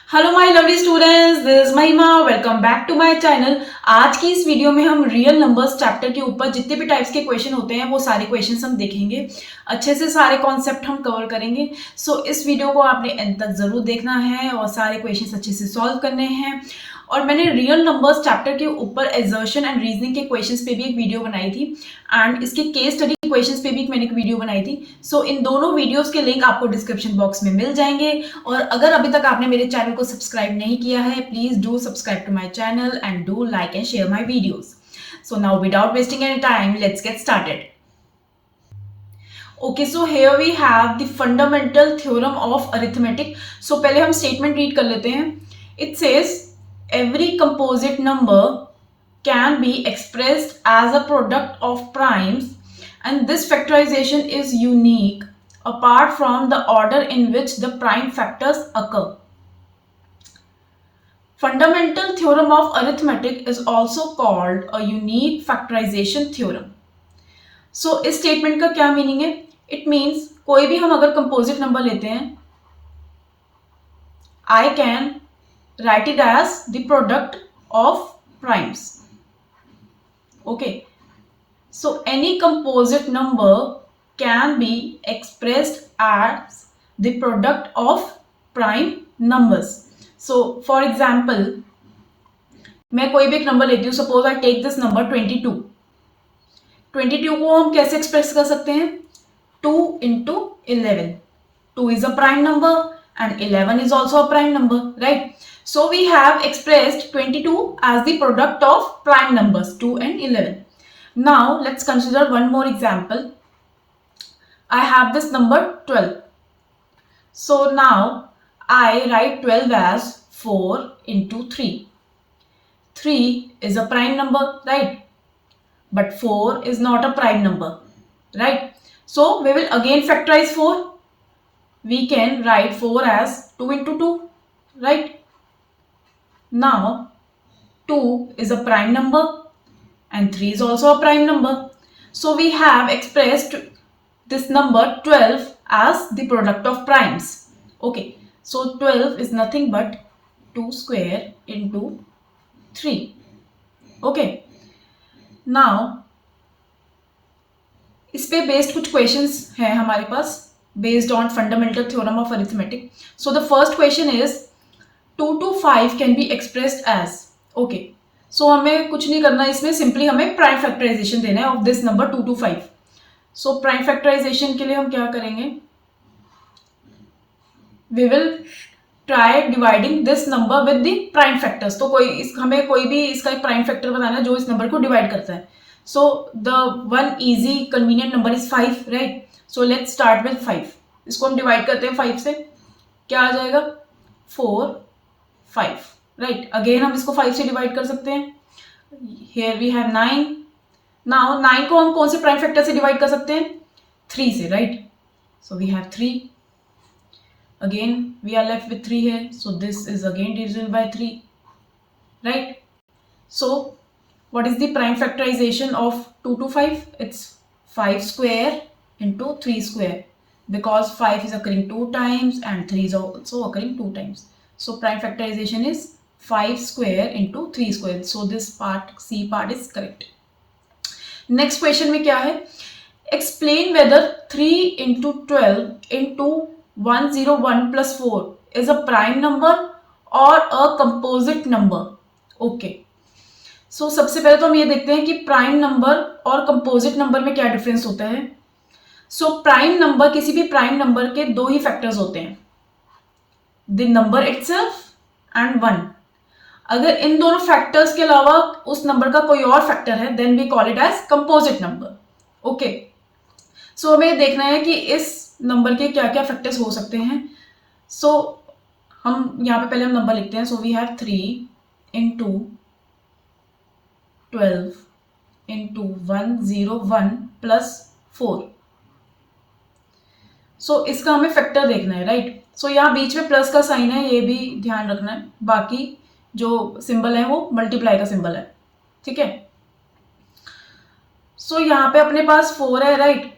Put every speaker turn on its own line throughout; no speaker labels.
Hello my lovely students, this is Mahima. Welcome back to my channel. आज की इस video में हम रियल नंबर्स चैप्टर के ऊपर जितने भी टाइप्स के क्वेश्चन होते हैं वो सारे क्वेश्चंस हम देखेंगे। अच्छे से सारे कॉन्सेप्ट हम कवर करेंगे। सो इस वीडियो को आपने एंड तक जरूर देखना है और सारे क्वेश्चंस अच्छे से सॉल्व करने हैं। और मैंने रियल नंबर्स चैप्टर के ऊपर एजर्शन एंड रीजनिंग के क्वेश्चंस पे भी एक वीडियो बनाई थी एंड इसके केस स्टडी क्वेश्चंस पे भी मैंने एक वीडियो बनाई थी। सो इन दोनों वीडियोस के लिंक आपको डिस्क्रिप्शन बॉक्स में मिल जाएंगे। और अगर अभी तक आपने मेरे चैनल को सब्सक्राइब नहीं किया है, please do subscribe to my channel and do like and share my videos. So now without wasting any time, let's get started. Okay, so here we have the fundamental theorem of arithmetic. So पहले हम statement read कर लेते हैं। It says every composite number can be expressed as a product of primes, and this factorization is unique apart from the order in which the prime factors occur. Fundamental theorem of arithmetic is also called a unique factorization theorem. So इस statement का क्या meaning है? It means कोई भी हम अगर composite number लेते हैं, I can write it as the product of primes. Okay, so any composite number can be expressed as the product of prime numbers. So for example, मैं कोई भी एक नंबर लेती हूँ, suppose I take this number 22। 22 को हम कैसे express कर सकते हैं? 2 into 11. 2 is a prime number and 11 is also a prime number, right? So we have expressed 22 as the product of prime numbers 2 and 11. Now let's consider one more example. I have this number 12. So now I write 12 as 4 into 3. 3 is a prime number, right? But 4 is not a prime number, right? So we will again factorize 4. We can write 4 as 2 into 2, right? Now 2 is a prime number and 3 is also a prime number. So we have expressed this number 12 as the product of primes. Okay, so 12 is nothing but 2 square into 3. Okay, now इस पे based कुछ questions हैं हमारे पास based on fundamental theorem of arithmetic. So the first question is 2 to 5 can be expressed as. Okay, so हमें कुछ नहीं करना, इसमें सिंपली हमें प्राइम फैक्टराइजेशन देना है of this number 2 to 5. So prime factorization के लिए हम क्या करेंगे? We will try dividing this number with the prime factors. तो हमें कोई भी इसका एक प्राइम फैक्टर बताना है जो इस नंबर को डिवाइड करता है. So the one easy convenient number is 5, right? So let's start with 5. इसको हम डिवाइड करते हैं 5 से, क्या आ जाएगा? 4, 5, राइट? अगेन हम इसको 5 से डिवाइड कर सकते हैं. Here we have 9. नाउ 9 को हम कौन से प्राइम फैक्टर से डिवाइड कर सकते हैं? 3 से, right? So we have 3. Again we are left with 3 है, so this is again division by 3, right? So what is the prime factorization of 2 to 5? It's 5 square into 3 square, because 5 is occurring 2 times and 3 is also occurring 2 times. So prime factorization is 5 square into 3 square. So this part, C part is correct. Next question में क्या है? Explain whether 3 into 12 into 101 plus 4 is a prime number or a composite number. Okay. So सबसे पहले तो हम ये देखते हैं कि प्राइम नंबर और कंपोजिट नंबर में क्या डिफरेंस होता है. सो प्राइम नंबर, किसी भी प्राइम नंबर के दो ही फैक्टर्स होते हैं, द नंबर इटसेल्फ एंड 1. अगर इन दोनों फैक्टर्स के अलावा उस नंबर का कोई और फैक्टर है, then we call it as composite number. Okay, so हमें देखना है कि इस नंबर के क्या क्या फैक्टर्स हो सकते हैं. सो हम यहाँ पे पहले हम नंबर लिखते हैं. So we have 3 into 12 into 101 plus 4. So इसका हमें फैक्टर देखना है, राइट? सो यहाँ बीच में प्लस का साइन है, ये भी ध्यान रखना है. बाकी जो सिंबल है वो मल्टीप्लाई का सिंबल है, ठीक है? सो यहाँ पे अपने पास 4 है, राइट?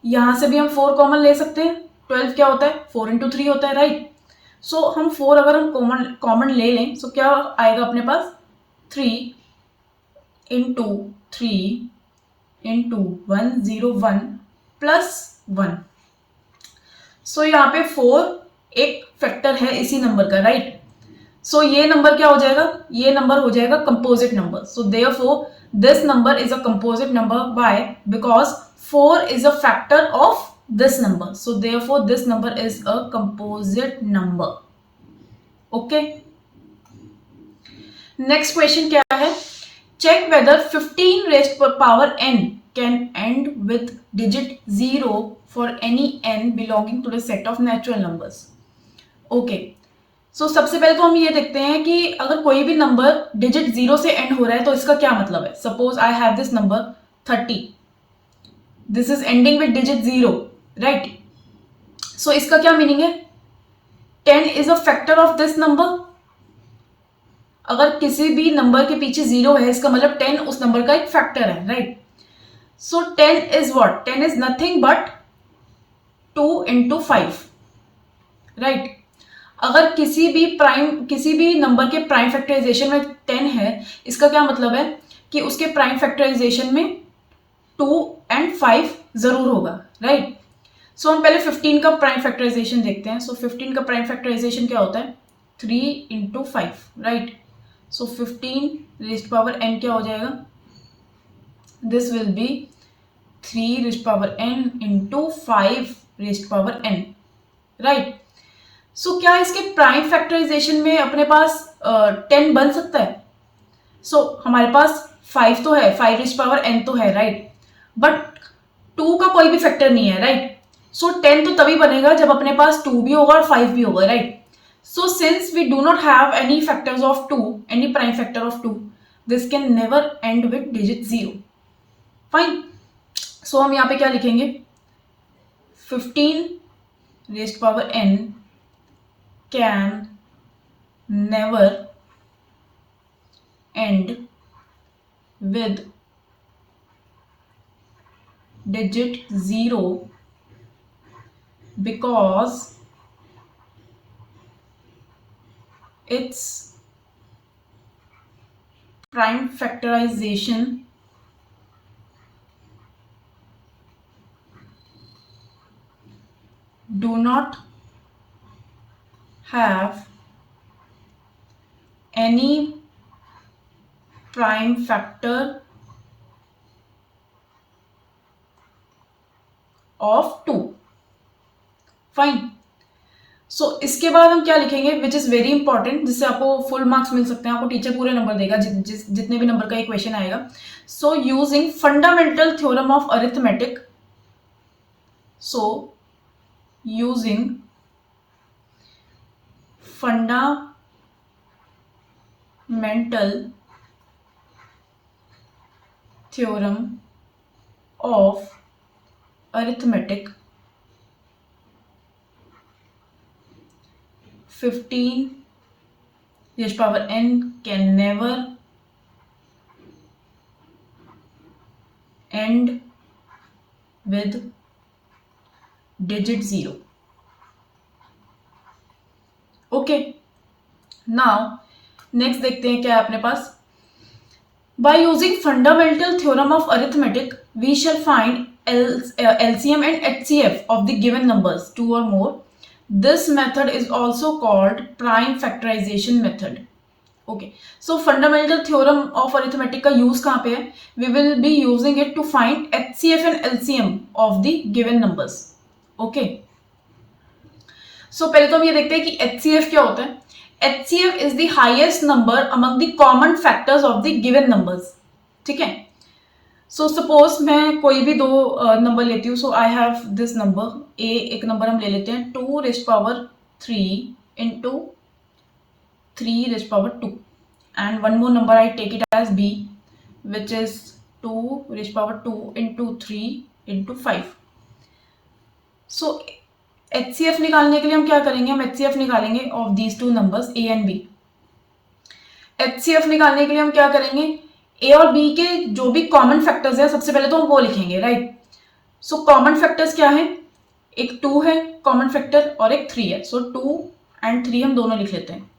यहाँ से भी हम 4 कॉमन ले सकते हैं. 12 क्या होता है? 4 into 3 होता है, राइट? सो हम 4 अगर हम कॉमन ले लें तो क्या आएगा अपने पास 3 इंटू 3 इंटू 101 प्लस 1। सो यहाँ पे 4 एक फैक्टर है इसी नंबर का, राइट। सो ये नंबर क्या हो जाएगा, ये नंबर हो जाएगा composite number. So therefore this number is a composite number, why, because 4 is a factor of this number, so therefore this number is a composite number. Okay, next question क्या है, check whether 15 raised to power n can end with digit 0 for any n belonging to the set of natural numbers. Okay, so सबसे पहले तो हम ये देखते हैं कि अगर कोई भी नंबर डिजिट 0 से एंड हो रहा है तो इसका क्या मतलब है। Suppose I have this number 30, this is ending with digit 0, right. So इसका क्या मीनिंग है, 10 is a factor of this number. अगर किसी भी नंबर के पीछे 0 है इसका मतलब 10 उस नंबर का एक फैक्टर है, right. So 10 is what, 10 is nothing but 2 into 5, right. अगर किसी भी नंबर के प्राइम फैक्टराइजेशन में 10 है, इसका क्या मतलब है कि उसके प्राइम फैक्टराइजेशन में 2 एंड 5 जरूर होगा, राइट। सो हम पहले 15 का प्राइम फैक्टराइजेशन देखते हैं। सो 15 का प्राइम फैक्टराइजेशन क्या होता है, 3 into 5, right. So 15 raised power n क्या हो जाएगा, this will be 3 raised power n into 5 raised power n, right. So क्या इसके प्राइम फैक्टराइजेशन में अपने पास 10 बन सकता है। सो हमारे पास 5 तो है, 5 रेज़्ड पावर n तो है, राइट, बट 2 का कोई भी फैक्टर नहीं है, राइट। सो 10 तो तभी बनेगा जब अपने पास 2 भी होगा और 5 भी होगा, right. So since we do not have any factors of 2, any prime factor of 2, this can never end with digit 0, fine. So हम यहाँ पे क्या लिखेंगे, 15 raised power n can never end with digit 0 because its prime factorization do not have any prime factor of 2, fine. So इसके बाद हम क्या लिखेंगे, विच इज वेरी इंपॉर्टेंट, जिससे आपको फुल मार्क्स मिल सकते हैं, आपको टीचर पूरे नंबर देगा जितने भी नंबर का एक क्वेश्चन आएगा। So using fundamental theorem of arithmetic, so using fundamental theorem of arithmetic, 15 raised power n can never end with digit 0. Okay, now next देखते हैं क्या है अपने पास। By using fundamental theorem of arithmetic we shall find LCM and HCF of the given numbers 2 or more. This method is also called prime factorization method. Okay, so fundamental theorem of arithmetic का use कहाँ पे है, we will be using it to find HCF and LCM of the given numbers. Okay. सो पहले तो हम ये देखते हैं कि HCF क्या होता है। HCF is the highest number among the common factors of the given numbers, ठीक है। सो सपोज मैं कोई भी दो नंबर लेती हूँ। So I have this number A, एक नंबर हम ले लेते हैं 2 raised power 3 into 3 raised power 2, and one more number I take it as B which is 2 raised power 2 into 3 into 5। So HCF निकालने के लिए हम क्या करेंगे, हम HCF निकालेंगे of these two numbers A and B। HCF निकालने के लिए हम क्या करेंगे, A और B के जो भी कॉमन फैक्टर्स हैं सबसे पहले तो हम वो लिखेंगे, राइट। सो कॉमन फैक्टर्स क्या है, एक 2 है कॉमन फैक्टर और एक 3 है। सो 2 एंड 3 हम दोनों लिख लेते हैं।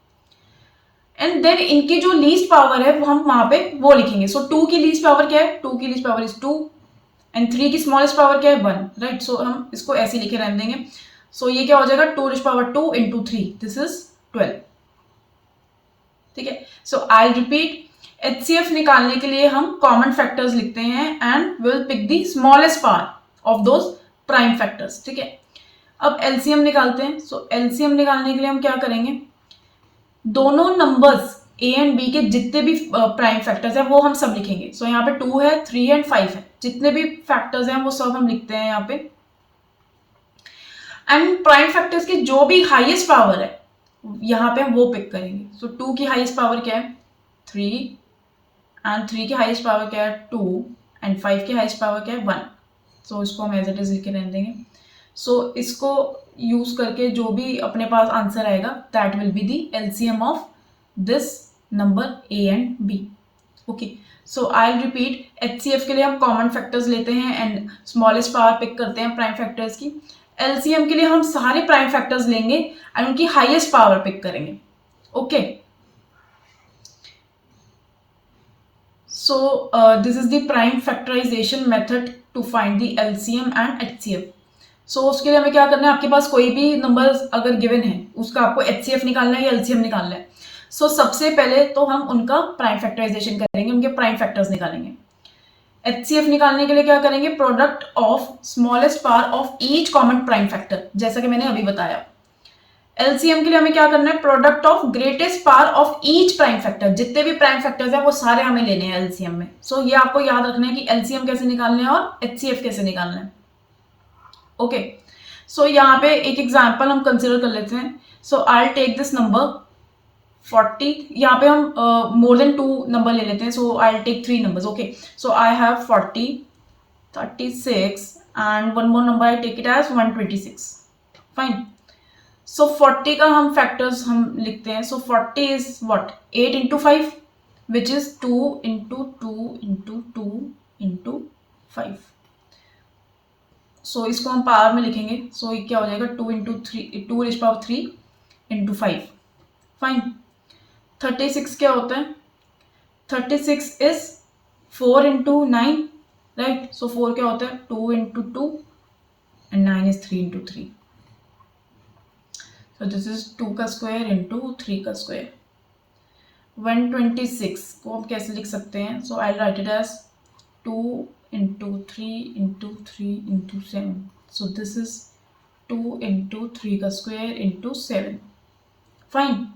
एंड देन इनकी जो लीस्ट पावर है वो हम वहां पे वो लिखेंगे। सो 2 की लीस्ट पावर क्या है, 2 की लीस्ट पावर इज 2 एंड 3 की स्मॉलेस्ट पावर क्या है 1, राइट। सो हम इसको ऐसे लिखे रहने देंगे। सो ये क्या हो जाएगा 2 to the power 2 into 3, this is 12, ठीक है। सो आई रिपीट, HCF निकालने के लिए हम कॉमन फैक्टर्स लिखते हैं and will pick the smallest power of those prime factors, ठीक है। अब LCM निकालते हैं। सो LCM निकालने के लिए हम क्या करेंगे, दोनों नंबर्स A एंड B के जितने भी प्राइम फैक्टर्स हैं वो हम सब लिखेंगे। सो यहाँ पे 2 है, 3 एंड 5 है, जितने भी फैक्टर्स हैं वो सब हम लिखते हैं यहाँ पे। एंड प्राइम फैक्टर्स की जो भी हाईएस्ट पावर है यहाँ पे हम वो पिक करेंगे। सो 2 की हाईएस्ट पावर क्या है 3 एंड 3 की हाईएस्ट पावर क्या है 2 एंड 5 की हाईएस्ट पावर क्या है 1। सो इसको हम एज इट इज लिख के रहने देंगे। सो इसको यूज करके जो भी अपने पास आंसर आएगा that will be the LCM of this number A and B, okay. So I repeat, HCF के लिए हम कॉमन फैक्टर्स लेते हैं एंड स्मॉलेस्ट पावर पिक करते हैं प्राइम फैक्टर्स की। LCM के लिए हम सारे प्राइम फैक्टर्स लेंगे एंड उनकी हाईएस्ट पावर पिक करेंगे, okay. So this is the prime factorization method to find the LCM and HCF. So उसके लिए हमें क्या करना है, आपके पास कोई भी नंबर अगर गिवन है उसका आपको HCF निकालना है या LCM निकालना है। So सबसे पहले तो हम उनका प्राइम फैक्टराइजेशन करेंगे, उनके प्राइम फैक्टर्स निकालेंगे। HCF निकालने के लिए क्या करेंगे, product of smallest power of each common prime factor, जैसा कि मैंने अभी बताया। LCM के लिए हमें क्या करना है, product of greatest power of each prime factor, जितने भी प्राइम फैक्टर्स हैं वो सारे हमें लेने हैं LCM में। सो ये आपको याद रखना है कि LCM कैसे निकालना है और HCF कैसे निकालना है, ओके। सो यहाँ पे एक एग्जांपल हम कंसिडर कर लेते हैं। So I will take this number 40, यहाँ पे हम मोर देन 2 नंबर ले लेते हैं। So I will take 3 numbers, okay. So I have 40, 36 and one more number I take it as 126, fine. So 40 का हम फैक्टर्स हम लिखते हैं। So 40 is what, 8 into 5 which is 2 into 2 into 2 into 5। So इसको हम पावर में लिखेंगे। सो ये क्या हो जाएगा 2 into 3, 2 is power 3 into 5, fine. 36 क्या होता है, 36 इज 4 इंटू 9, राइट। सो 4 क्या होता है 2 into 2 and 9 is 3 into 3। So this is 2 का स्क्वायर इंटू 3 का स्क्वायर। 126 को हम कैसे लिख सकते हैं, so I write it as 2 into 3 into 3 into 7। So this is 2 into 3 का स्क्वायर इंटू 7, फाइन।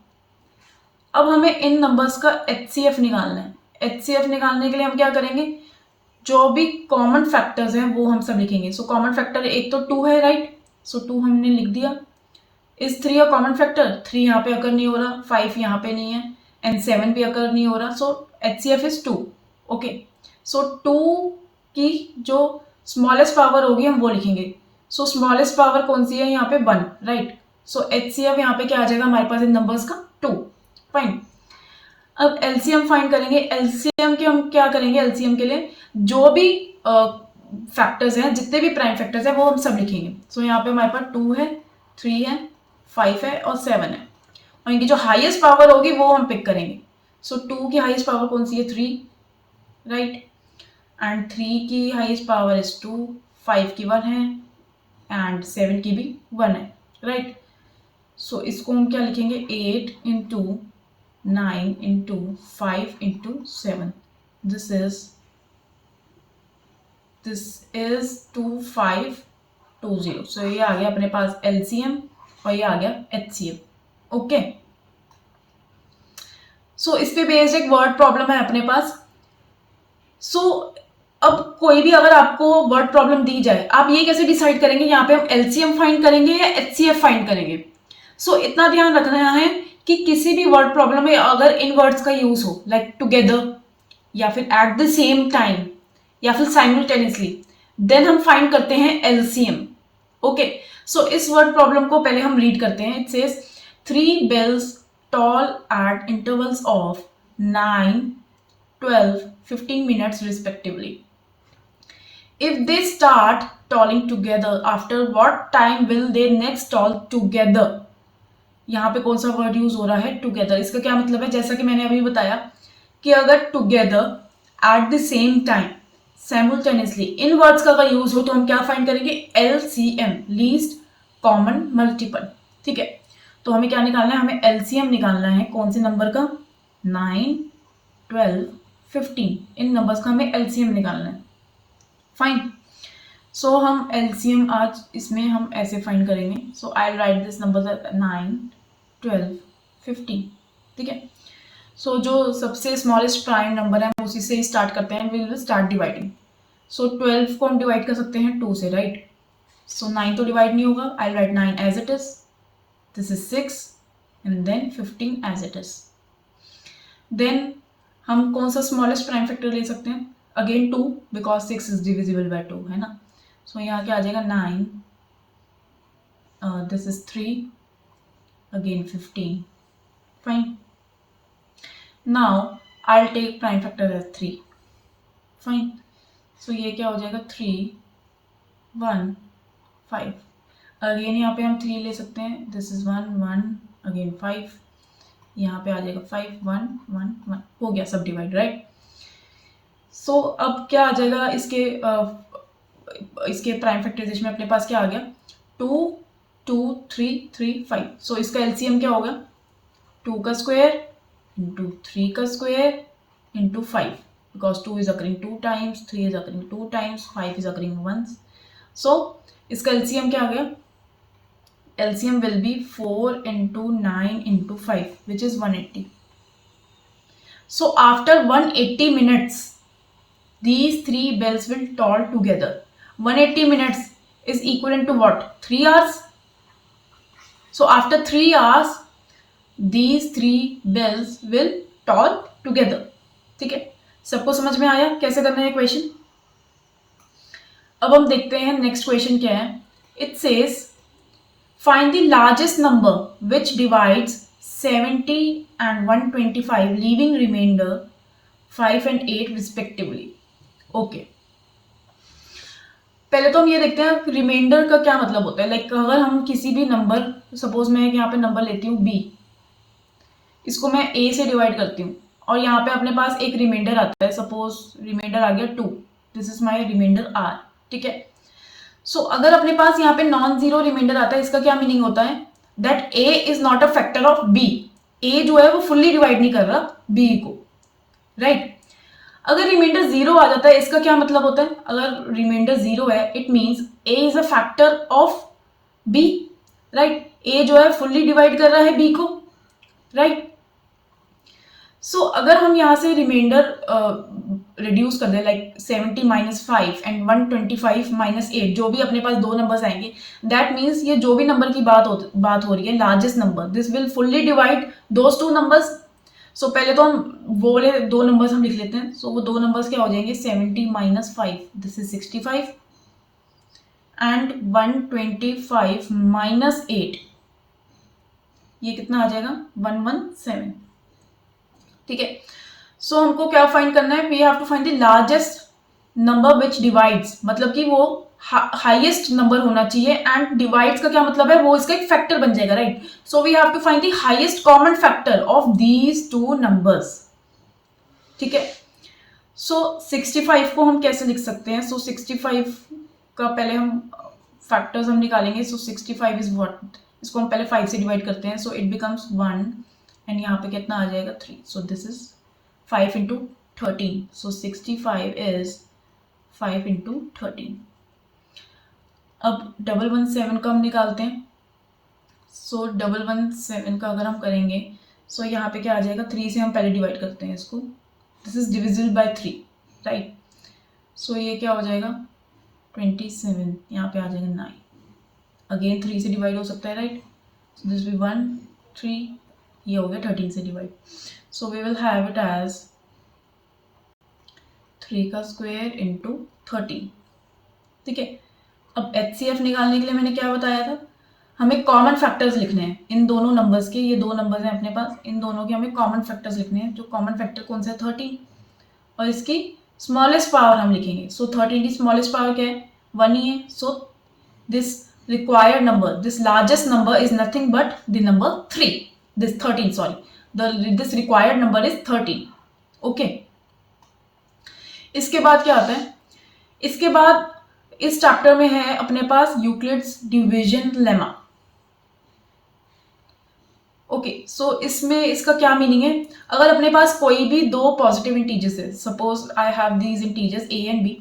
अब हमें इन नंबर्स का HCF निकालना है। HCF निकालने के लिए हम क्या करेंगे, जो भी कॉमन फैक्टर्स हैं वो हम सब लिखेंगे। सो कॉमन फैक्टर एक तो 2 है, राइट। सो 2 हमने लिख दिया। इस 3 का कॉमन फैक्टर 3 यहाँ पे अकर नहीं हो रहा, 5 यहाँ पे नहीं है एंड 7 भी अकर नहीं हो रहा। सो HCF इज 2, ओके। सो 2 की जो स्मॉलेस्ट पावर होगी हम वो लिखेंगे। सो स्मॉलेस्ट पावर कौन सी है यहाँ पे 1, राइट। सो HCF यहाँ पे क्या आ जाएगा हमारे पास इन नंबर्स का 2, फाइन। अब LCM फाइंड करेंगे। LCM के हम क्या करेंगे, LCM के लिए जो भी फैक्टर्स हैं, जितने भी प्राइम फैक्टर्स हैं वो हम सब लिखेंगे। सो यहाँ पे हमारे पास 2 है, 3 है, 5 है और 7 है, और इनकी जो हाईएस्ट पावर होगी वो हम पिक करेंगे। सो 2 की हाईएस्ट पावर कौन सी है 3, राइट। एंड 3 की हाईएस्ट पावर इज 2, 5 की 1 है एंड 7 की भी 1 है, राइट। सो इसको हम क्या लिखेंगे, 8 into 9 into 5 into 7, this is 2520। सो ये आ गया अपने पास LCM और ये आ गया HCF, ओके। सो इस पे बेस्ड एक वर्ड प्रॉब्लम है अपने पास। सो अब कोई भी अगर आपको वर्ड प्रॉब्लम दी जाए, आप ये कैसे डिसाइड करेंगे यहाँ पे हम LCM फाइंड करेंगे या HCF फाइंड करेंगे। सो इतना ध्यान रखना है कि किसी भी वर्ड प्रॉब्लम में अगर इन वर्ड्स का यूज हो, लाइक टुगेदर या फिर एट द सेम टाइम या फिर साइमल्टेनियसली, देन हम फाइंड करते हैं LCM, ओके। सो इस वर्ड प्रॉब्लम को पहले हम रीड करते हैं। It says 3 bells toll at intervals of 9, 12, 15 minutes respectively. If they start tolling together, after what time will they next toll together? यहाँ पे कौन सा वर्ड यूज हो रहा है, टुगेदर। इसका क्या मतलब है, जैसा कि मैंने अभी बताया कि अगर together at the same time simultaneously in words का अगर यूज हो तो हम क्या फाइंड करेंगे, LCM, लीस्ट कॉमन मल्टीपल। ठीक है, तो हमें क्या निकालना है, हमें LCM निकालना है कौन से नंबर का, 9, 12, 15, इन नंबर्स का हमें LCM निकालना है। फाइन, सो हम LCM आज इसमें हम ऐसे फाइंड करेंगे। सो आई राइट दिस नंबर 9, 12, 15। ठीक है, सो जो सबसे स्मॉलेस्ट प्राइम नंबर है हम उसी से ही स्टार्ट करते हैं, विल स्टार्ट डिवाइडिंग। सो 12 को हम डिवाइड कर सकते हैं 2 से, राइट। सो 9 तो डिवाइड नहीं होगा, I write 9 as it is, this is 6 and then 15 as it is. Then हम कौन सा स्मॉलेस्ट प्राइम फैक्टर ले सकते हैं, again 2, because 6 is divisible by 2, है ना। सो यहाँ क्या आ जाएगा 9, this is 3, again 15। Fine, now I take prime factor as 3। Fine, so ये क्या हो जाएगा 3, 1, 5। अगेन यहाँ पे हम 3 ले सकते हैं, दिस इज 1, 1, अगेन 5, यहाँ पे आ जाएगा 5, 1, 1, 1, हो गया सब डिवाइड, राइट। सो अब क्या आ जाएगा इसके प्राइम फैक्टराइजेशन में अपने पास क्या आ गया, 2, 2, 3, 3, 5। सो इसका LCM क्या होगा, 2 का स्क्वायर इंटू 3 का square into 5, because 2 is occurring 2 times, 3 is occurring 2 times, 5 is occurring once. So इसका LCM क्या आ गया, LCM will be 4 into 9 into 5, which is 180. So after 180 minutes, these 3 bells will toll together. 180 minutes is equivalent to what? 3 hours. So after 3 hours, these 3 bells will toll together. ठीक है, सबको समझ में आया कैसे करना है क्वेश्चन। अब हम देखते हैं नेक्स्ट क्वेश्चन क्या है। It says find the largest number which divides 70 and 125, leaving remainder 5 and 8 respectively. Okay. पहले तो हम ये देखते हैं रिमाइंडर का क्या मतलब होता है। लाइक अगर हम किसी भी नंबर, सपोज मैं यहाँ पे नंबर लेती हूँ B, इसको मैं A से डिवाइड करती हूँ और यहाँ पे अपने पास एक रिमाइंडर आता है, सपोज रिमाइंडर आ गया 2, this is my remainder R। ठीक है, सो अगर अपने पास यहाँ पे नॉन जीरो रिमाइंडर आता है, इसका क्या मीनिंग होता है, that A is not a factor of B। A जो है वो फुल्ली डिवाइड नहीं कर रहा B को, राइट। अगर रिमाइंडर 0 आ जाता है, इसका क्या मतलब होता है, अगर रिमाइंडर 0 है it means A is a factor of B, right. A जो है फुल्ली डिवाइड कर रहा है B को, राइट। सो अगर हम यहाँ से रिमाइंडर रिड्यूस कर दें, लाइक 70 माइनस 5 एंड 125 माइनस 8, जो भी अपने पास दो नंबर्स आएंगे, दैट मीन्स ये जो भी नंबर की बात हो रही है, largest number, this will fully divide those 2 numbers. So पहले तो हम वो वाले 2 नंबर्स हम लिख लेते हैं। सो वो 2 नंबर्स क्या हो जाएंगे, 70 minus 5, this is 65, and 125 minus 8, ये कितना आ जाएगा, 117। ठीक है, सो हमको क्या फाइंड करना है, we have to find the largest number which divides, मतलब कि वो हाईएस्ट नंबर होना चाहिए, एंड डिवाइड्स का क्या मतलब है, वो इसका एक फैक्टर बन जाएगा, right. So we have to find the highest common factor of these 2 numbers. ठीक है, सो 65 को हम कैसे लिख सकते हैं, सो 65 का पहले हम फैक्टर्स हम निकालेंगे। सो 65 इज व्हाट, इसको हम पहले 5 से डिवाइड करते हैं, सो इट बिकम्स 1 एंड यहाँ पे कितना आ जाएगा 3, सो this is 5 into 13, so 65 is 5 into 13। अब 117 का हम निकालते हैं। सो 117 का अगर हम करेंगे, सो यहाँ पे क्या आ जाएगा, 3 से हम पहले डिवाइड करते हैं इसको, this is divisible by 3, right. So ये क्या हो जाएगा 27, यहाँ पे आ जाएगा 9, अगेन 3 से डिवाइड हो सकता है, राइट। सो दिस भी 1, 3, ये हो गया 13 से divide. So we will have it as 3 का स्क्वायर इंटू 13। ठीक है, अब HCF निकालने के लिए मैंने क्या बताया था, हमें कॉमन फैक्टर्स लिखने हैं इन दोनों नंबर्स के। ये 2 नंबर्स हैं अपने पास, इन दोनों के हमें कॉमन फैक्टर्स लिखने हैं। जो कॉमन फैक्टर कौन सा है, 13, और इसकी स्मॉलेस्ट पावर हम लिखेंगे। सो 13 की स्मॉलेस्ट पावर क्या है, 1 ही है। So this required number, this largest number is nothing but the number 3, this 13, sorry, this required number is 13. Okay, इसके बाद क्या आता है, इसके बाद इस चैप्टर में है अपने पास यूक्लिड्स डिवीजन लेमा. ओके, सो इसमें इसका क्या मीनिंग है, अगर अपने पास कोई भी दो पॉजिटिव इंटीजर्स है, suppose I have these integers a and b,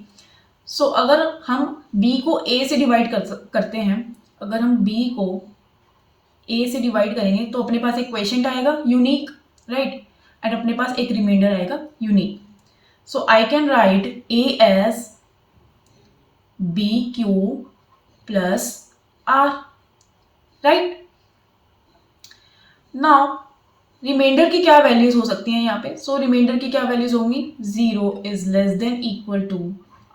सो अगर हम b को a से डिवाइड करते हैं, अगर हम b को a से डिवाइड करेंगे तो अपने पास एक क्वेश्चन आएगा यूनिक, राइट, एंड अपने पास एक रिमाइंडर आएगा unique. So I can write a as bq plus r, right. Now remainder की क्या वैल्यूज हो सकती हैं यहाँ पे, सो रिमाइंडर की क्या वैल्यूज होंगी, 0 is less than equal to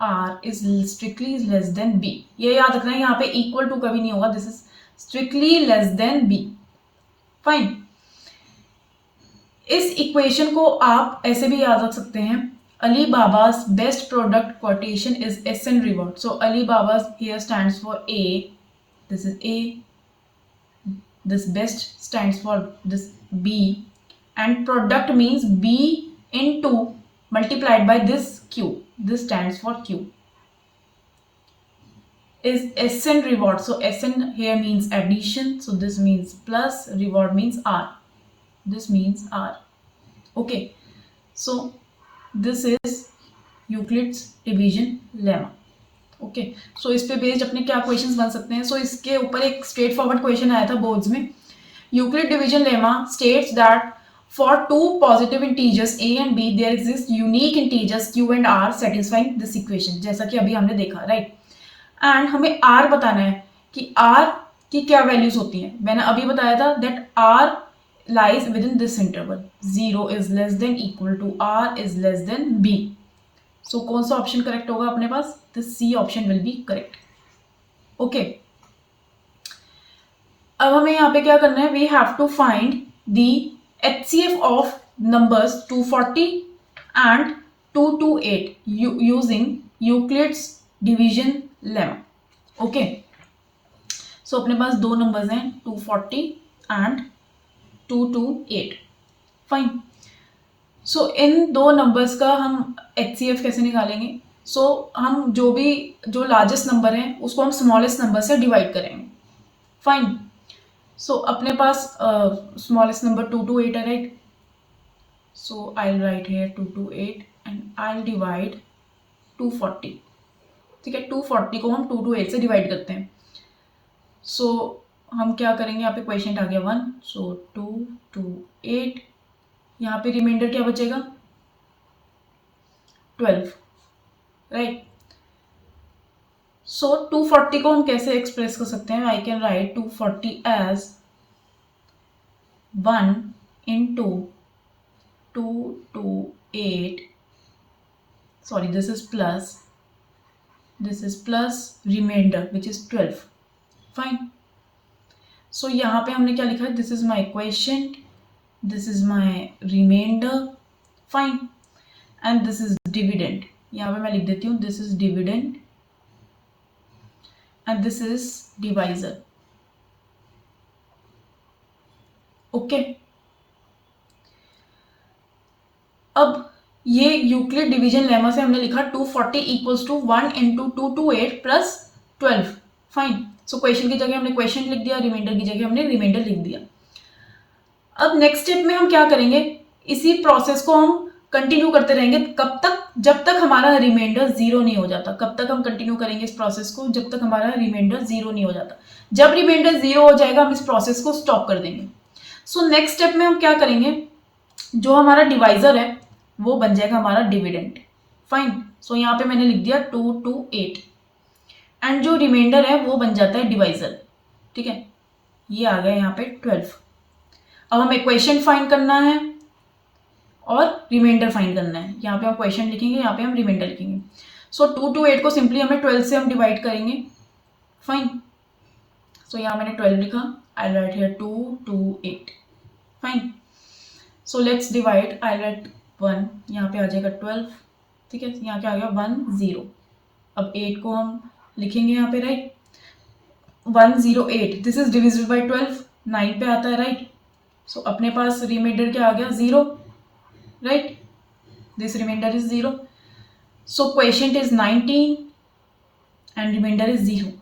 r is strictly less than b. ये याद रखना है, यहाँ पे इक्वल टू कभी नहीं होगा, this is strictly less than b. Fine. इस इक्वेशन को आप ऐसे भी याद रख सकते हैं, Alibaba's best product quotation is SN reward. So Alibaba's here stands for A. This is A. This best stands for this B. And product means B into multiplied by this Q. This stands for Q. Is SN reward. So SN here means addition. So this means plus. Reward means R. This means R. Okay. So this is Euclid's division lemma. Okay, so इस पे based अपने क्या questions बन सकते हैं. सो इसके ऊपर एक स्ट्रेट फॉरवर्ड क्वेश्चन आया था बोर्ड्स में. Euclid division lemma states that for two positive integers a and b there exist unique integers q and r satisfying this equation, जैसा कि अभी हमने देखा, राइट. एंड हमें r बताना है कि r की क्या वैल्यूज होती हैं. मैंने अभी बताया था that r lies within this interval, 0 is less than equal to r is less than b. So कौन सा ऑप्शन करेक्ट होगा अपने पास, the C option will be correct. Okay. अब हमें यहाँ पे क्या करना है, we have to find the HCF of numbers 240 and 228 using Euclid's division lemma. Okay. So अपने पास दो नंबर्स हैं 240 and 228. फाइन. सो इन दो नंबर्स का हम HCF कैसे निकालेंगे. सो हम जो लार्जेस्ट नंबर है उसको हम स्मॉलेस्ट नंबर से डिवाइड करेंगे. फाइन. सो अपने पास स्मॉलेस्ट नंबर 228 है, right. So I will write here 228 and I will divide 240. ठीक है, 240 को हम 228 से डिवाइड करते हैं. सो हम क्या करेंगे, यहाँ पे क्वेश्चन आ गया 1, सो 228, यहाँ पे रिमाइंडर क्या बचेगा 12, राइट. सो 240 को हम कैसे एक्सप्रेस कर सकते हैं, I can write 240 as 1 into 228, sorry this is plus remainder which is 12. Fine. So यहाँ पे हमने क्या लिखा है, this is my question, this is my remainder. Fine. And this is dividend. यहाँ पे मैं लिख देती हूँ this is dividend and this is divisor. Okay. अब ये यूक्लिड डिवीजन लेमा से हमने लिखा 240 equals to 1 into 228 plus 12. Fine. So question की जगह हमने क्वेश्चन लिख दिया, रिमाइंडर की जगह हमने रिमाइंडर लिख दिया. अब नेक्स्ट स्टेप में हम क्या करेंगे, इसी प्रोसेस को हम कंटिन्यू करते रहेंगे कब तक, जब तक हमारा रिमाइंडर 0 नहीं हो जाता. कब तक हम कंटिन्यू करेंगे इस प्रोसेस को, जब तक हमारा रिमाइंडर 0 नहीं हो जाता. जब रिमाइंडर 0 हो जाएगा हम इस प्रोसेस को स्टॉप कर देंगे. सो नेक्स्ट स्टेप में हम क्या करेंगे, जो हमारा डिवाइजर है वो बन जाएगा हमारा डिविडेंड. फाइन. सो यहाँ पे मैंने लिख दिया 228 एंड जो रिमाइंडर है वो बन जाता है डिवाइजर. ठीक है, ये आ गया यहाँ पे 12. अब हमें क्वेश्चन फाइंड करना है और रिमाइंडर फाइंड करना है. यहाँ पे हम क्वेश्चन लिखेंगे, यहाँ पे हम रिमाइंडर लिखेंगे. सो 228 को सिंपली हमें 12 से हम डिवाइड करेंगे. फाइन. सो यहाँ मैंने 12 लिखा, I write here 228. Fine. So let's divide, I write 1, यहाँ पे आ जाएगा 12. ठीक है, यहाँ क्या आ गया 1 0. अब 8 को हम लिखेंगे यहाँ पे, right. 108, this is divisible bye 12, 9 पे आता है, राइट। सो अपने पास रिमाइंडर क्या आ गया, 0, right. This remainder is 0. So question is 19 and remainder is 0.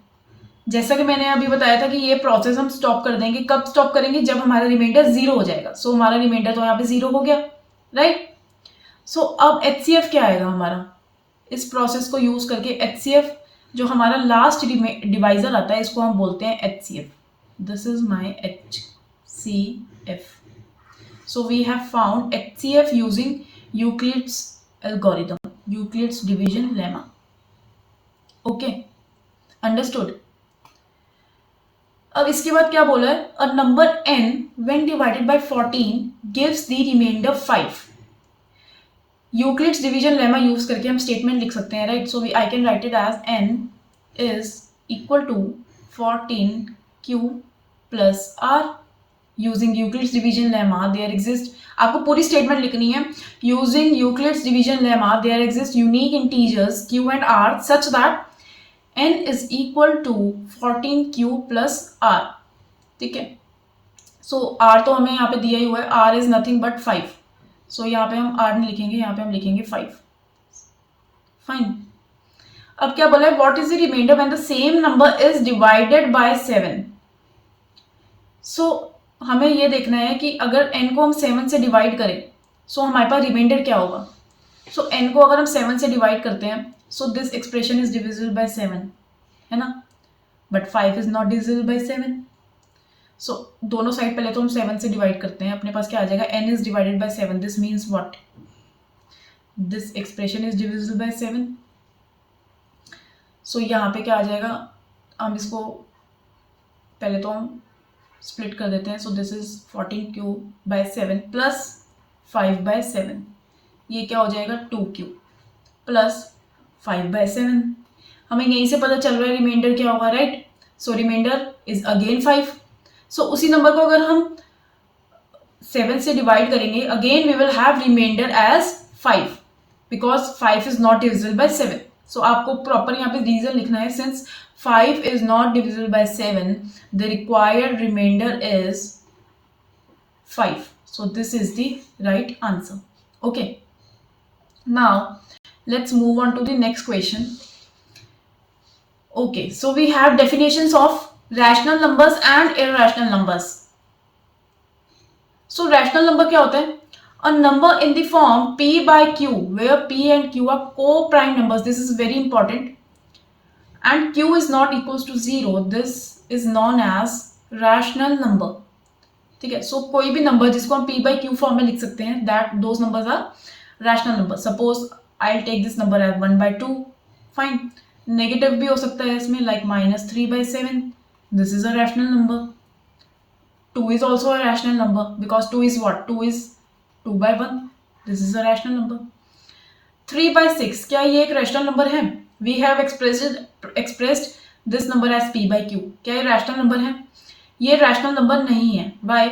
जैसा कि मैंने अभी बताया था कि ये प्रोसेस हम स्टॉप कर देंगे, कब स्टॉप करेंगे, जब हमारा रिमाइंडर 0 हो जाएगा. सो हमारा रिमाइंडर तो यहाँ पे 0 हो गया, राइट. सो अब HCF क्या आएगा हमारा, इस प्रोसेस को यूज करके HCF जो हमारा लास्ट डिवाइजर आता है, इसको हम बोलते हैं HCF. This is my HCF. So we have found HCF using Euclid's algorithm, Euclid's division lemma. Okay, understood. अब इसके बाद क्या बोला है, a number n when divided by 14 gives the remainder 5. Euclid's division lemma use करके हम statement लिख सकते हैं, right. So I can write it as n is equal to 14q plus r. Using Euclid's division lemma there exist, आपको पूरी statement लिखनी है. Using Euclid's division lemma there exist unique integers q and r such that n is equal to 14q plus r. ठीक है. सो r तो हमें यहाँ पे दिया ही हुआ है, r is nothing but 5. सो यहाँ पे हम r नहीं लिखेंगे, यहाँ पे हम लिखेंगे 5. फाइन. अब क्या बोला है, what is the remainder when the same number is divided by 7. सो हमें ये देखना है कि अगर n को हम 7 से डिवाइड करें, सो हमारे पास रिमाइंडर क्या होगा. सो n को अगर हम 7 से डिवाइड करते हैं, so this expression is divisible by 7, है ना. but 5 is not divisible by 7. so दोनों साइड पहले तो हम 7 से डिवाइड करते हैं, अपने पास क्या आ जाएगा, n is divided by 7. this means what, this expression is divisible by 7. so यहाँ पे क्या आ जाएगा, हम इसको पहले तो हम स्प्लिट कर देते हैं. so this is 14q by 7 plus 5 by 7. ये क्या हो जाएगा, 2q प्लस 5/7. हमें यहीं से पता चल रहा है रिमाइंडर क्या होगा, right. So reminder is again 5. So उसी नंबर को अगर हम 7 से डिवाइड करेंगे, again we will have reminder as 5 because 5 is not divisible by 7. So आपको प्रॉपर यहाँ पे रीजन लिखना है. Since 5 is not divisible by 7, the required reminder is 5. So this is the right answer. Okay, now let's move on to the next question. Okay, so we have definitions of rational numbers and irrational numbers. So rational number क्या होता है, a number in the form p by q where p and q are co-prime numbers. This is very important. And q is not equals to 0. This is known as rational number. ठीक है. So कोई भी number जिसको हम p by q form में लिख सकते हैं, that those numbers are rational numbers. Suppose I'll take this number as 1/2. Fine. Negative भी हो सकता है इसमें, like -3/7. This is a rational number. 2 is also a rational number because 2 is what? 2 is 2/1. This is a rational number. 3/6, क्या ये एक rational number है? We have expressed this number as p by q. क्या ये rational number है? ये rational number नहीं है. Why?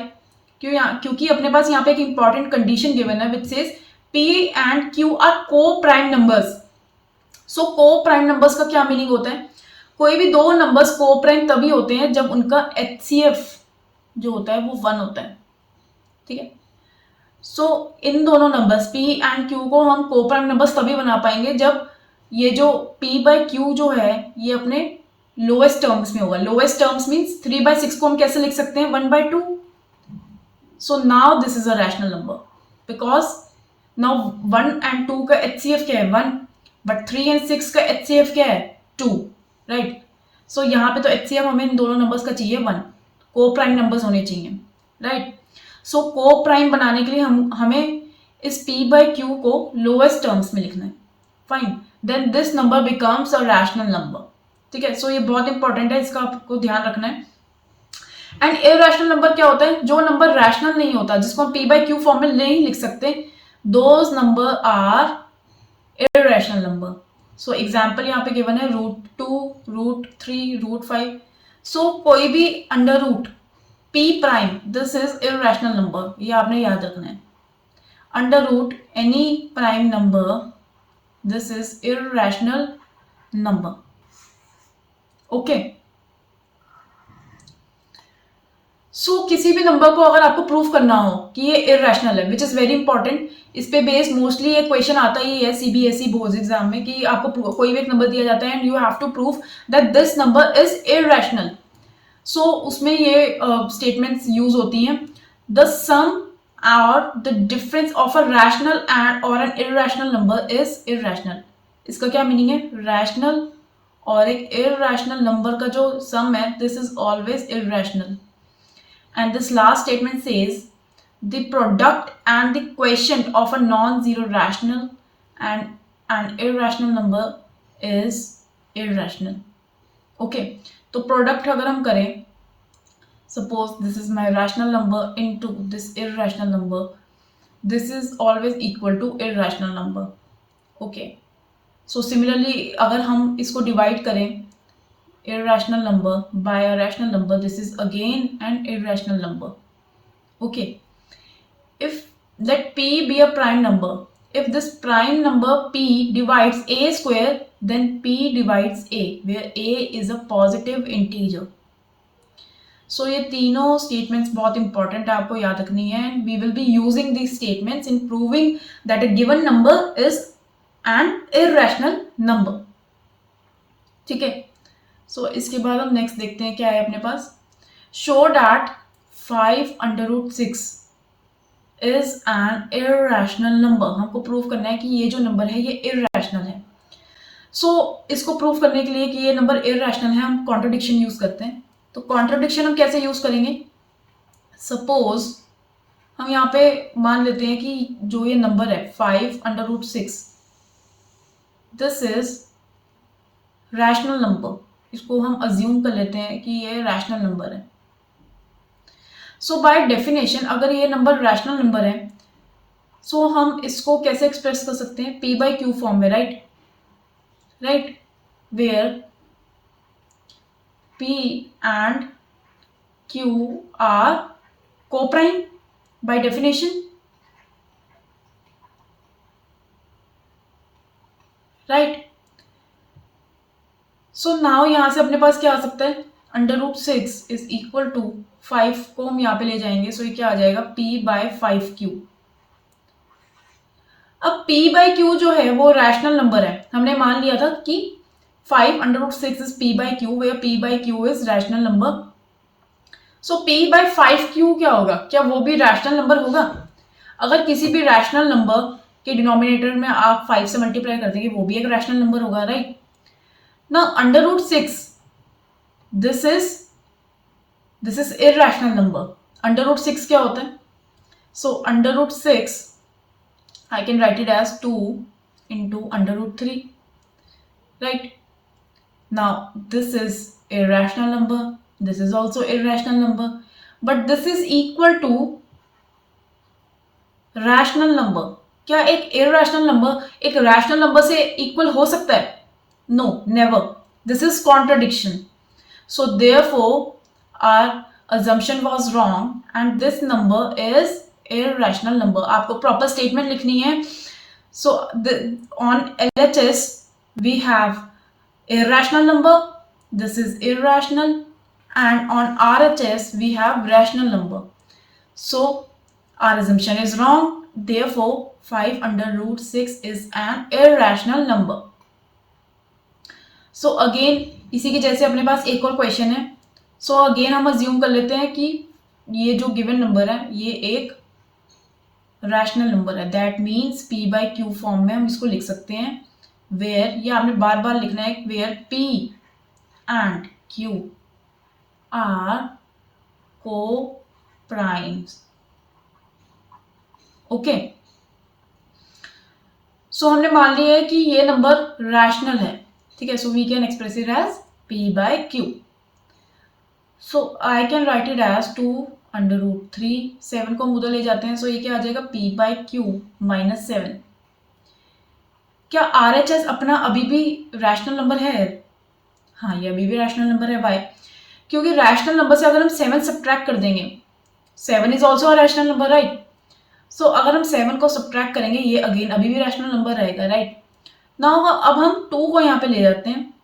क्योंकि अपने पास यहाँ पे एक important condition given है which says P and Q are co-prime numbers. So co-prime numbers का क्या मीनिंग होता है, कोई भी दो नंबर्स co-prime तभी होते हैं जब उनका HCF जो होता है वो 1 होता है. ठीक है. सो इन दोनों नंबर्स P and Q को हम co-prime नंबर्स तभी बना पाएंगे जब ये जो P by Q जो है ये अपने लोएस्ट टर्म्स में होगा. लोएस्ट टर्म्स मीन्स 3/6 को हम कैसे लिख सकते हैं, 1/2. So now this is a rational number because now 1 and 2 का HCF क्या है, 1, बट 3 and 6 का HCF क्या है, 2, राइट. सो यहाँ पे तो HCF हमें इन दोनों नंबर्स का चाहिए 1. को प्राइम नंबर्स होने चाहिए, राइट. सो को प्राइम बनाने के लिए हमें इस P by Q को लोएस्ट टर्म्स में लिखना है. Fine. Then this number becomes a rational number. ठीक है. सो ये बहुत इंपॉर्टेंट है, इसका आपको ध्यान रखना है. एंड इरैशनल नंबर क्या होता है, जो नंबर रैशनल नहीं होता, जिसको हम P by Q फॉर्म में नहीं लिख सकते, those number are irrational number. So example यहाँ पे given है √2, √3, √5. So कोई भी under root P prime, this is irrational number. ये आपने याद रखना है. Under root any prime number, this is irrational number. Okay. किसी भी नंबर को अगर आपको प्रूव करना हो कि ये इरेशनल है, विच इज वेरी इंपॉर्टेंट, इस पे बेस्ड मोस्टली एक क्वेश्चन आता ही है सीबीएसई बोर्ड एग्जाम में कि आपको कोई भी एक नंबर दिया जाता है and you have to prove that this number is irrational. उसमें ये स्टेटमेंट्स यूज होती हैं, द सम और the difference of a rational and और an irrational number is irrational. इसका क्या मीनिंग है? रैशनल और एक इरेशनल नंबर का जो सम है, this is always irrational. And this last statement says the product and the quotient of a non-zero rational and an irrational number is irrational. Okay, तो product अगर हम करें, suppose this is my rational number into this irrational number, this is always equal to irrational number. Okay, so similarly अगर हम इसको divide करें irrational number by a rational number, this is again an irrational number. Okay, if let p be a prime number, if this prime number p divides a square, then p divides a, where a is a positive integer. ये तीनों statements बहुत important है, आपको याद रखनी है, and we will be using these statements in proving that a given number is an irrational number. ठीक है, इसके बाद हम नेक्स्ट देखते हैं क्या है अपने पास। Show that 5√6 is an irrational number. हमको प्रूव करना है कि ये जो नंबर है ये इरेशनल है। इसको प्रूव करने के लिए कि ये नंबर इरेशनल है, हम कॉन्ट्रडिक्शन यूज करते हैं। तो कॉन्ट्रडिक्शन हम कैसे यूज करेंगे? सपोज हम यहाँ पे मान लेते हैं कि जो ये नंबर है 5√6, दिस इज रैशनल नंबर। इसको हम अज्यूम कर लेते हैं कि ये रैशनल नंबर है। बाय डेफिनेशन अगर ये नंबर रैशनल नंबर है, हम इसको कैसे एक्सप्रेस कर सकते हैं? p by q फॉर्म में, right, where p and q are coprime by definition, right. Now यहां से अपने पास क्या आ सकता है? √6 इज इक्वल टू 5 को हम यहाँ पे ले जाएंगे, ये क्या आ जाएगा? p by 5q। अब p by q जो है वो रैशनल नंबर है। हमने मान लिया था कि 5√6 is p by q, where p by q is rational number. p by 5q क्या होगा? क्या वो भी रैशनल नंबर होगा? अगर किसी भी रैशनल नंबर के डिनोमिनेटर में आप 5 से मल्टीप्लाई कर देंगे, वो भी एक रैशनल नंबर होगा, right. Now √6, this is irrational number. √6 क्या होता है? √6 I can write it as 2 into √3, right? Now this is irrational number, this is also irrational number, but this is equal to rational number. क्या एक irrational number एक rational number से equal हो सकता है? No, never. This is contradiction. Therefore, our assumption was wrong and this number is irrational number. आपको proper statement लिखनी है. On LHS, we have irrational number. This is irrational. And on RHS, we have rational number. Our assumption is wrong. Therefore, 5/√6 is an irrational number. Again इसी के जैसे अपने पास एक और question है। अगेन हम अज्यूम कर लेते हैं कि ये जो गिवन नंबर है ये एक रैशनल नंबर है। That means p by q form में हम इसको लिख सकते हैं, वेयर, ये आपने बार बार लिखना है, where p and q are coprimes. Okay, हमने मान लिया है कि ये नंबर रैशनल है, ठीक है। We can express it as p by q. I can write it as 2√3, 7 को हम उधर ले जाते हैं, ये क्या आ जाएगा? p by q - 7। क्या RHS अपना अभी भी रैशनल नंबर है? हाँ, ये अभी भी रैशनल नंबर है। वाई? क्योंकि रैशनल नंबर से अगर हम 7 सब्ट्रैक्ट कर देंगे, 7 is also a rational number, right. अगर हम 7 को सब्ट्रैक्ट करेंगे, ये अगेन अभी भी रैशनल नंबर रहेगा, राइट। नाउ अब हम 2 को यहाँ पे ले जाते हैं,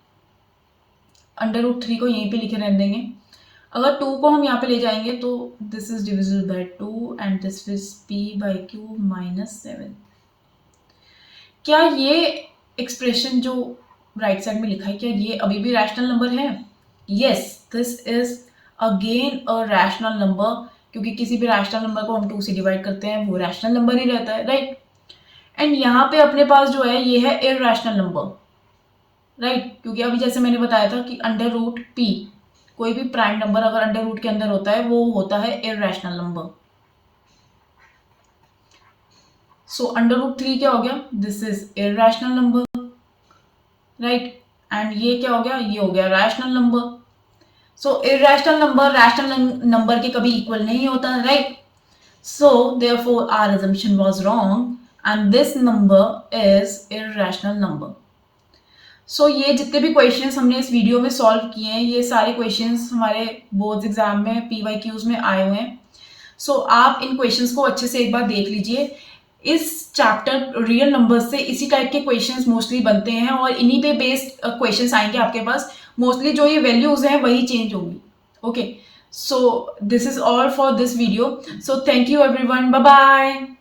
√3 को यहीं पे लिखे रहने देंगे। अगर 2 को हम यहाँ पे ले जाएंगे तो this is divisible by 2 and this is p by Q minus 7। क्या ये एक्सप्रेशन जो राइट साइड में लिखा है क्या ये अभी भी रैशनल नंबर है? Yes, this is again a rational number, क्योंकि किसी भी रैशनल नंबर को हम 2 से डिवाइड करते हैं वो रैशनल नंबर ही रहता है, राइट। एंड यहाँ पे अपने पास जो है ये है इरैशनल नंबर, राइट, क्योंकि अभी जैसे मैंने बताया था कि अंडर रूट p, कोई भी प्राइम नंबर अगर अंडर रूट के अंदर होता है वो होता है irrational number. So under root 3 क्या हो गया? This is irrational number, right. And ये क्या हो गया? ये हो गया rational number. So irrational number rational number के कभी इक्वल नहीं होता, right. So therefore our assumption was wrong and this number is irrational number. So ये जितने भी क्वेश्चंस हमने इस वीडियो में सॉल्व किए हैं ये सारे क्वेश्चंस हमारे बोर्ड्स एग्जाम में PYQs में आए हुए हैं। सो आप इन क्वेश्चंस को अच्छे से एक बार देख लीजिए। इस चैप्टर रियल नंबर्स से इसी टाइप के क्वेश्चंस मोस्टली बनते हैं और इन्हीं पे बेस्ड क्वेश्चंस आएंगे आपके पास। मोस्टली जो ये वैल्यूज हैं वही चेंज होंगी। Okay, so this is all for this video. So thank you everyone, bye bye.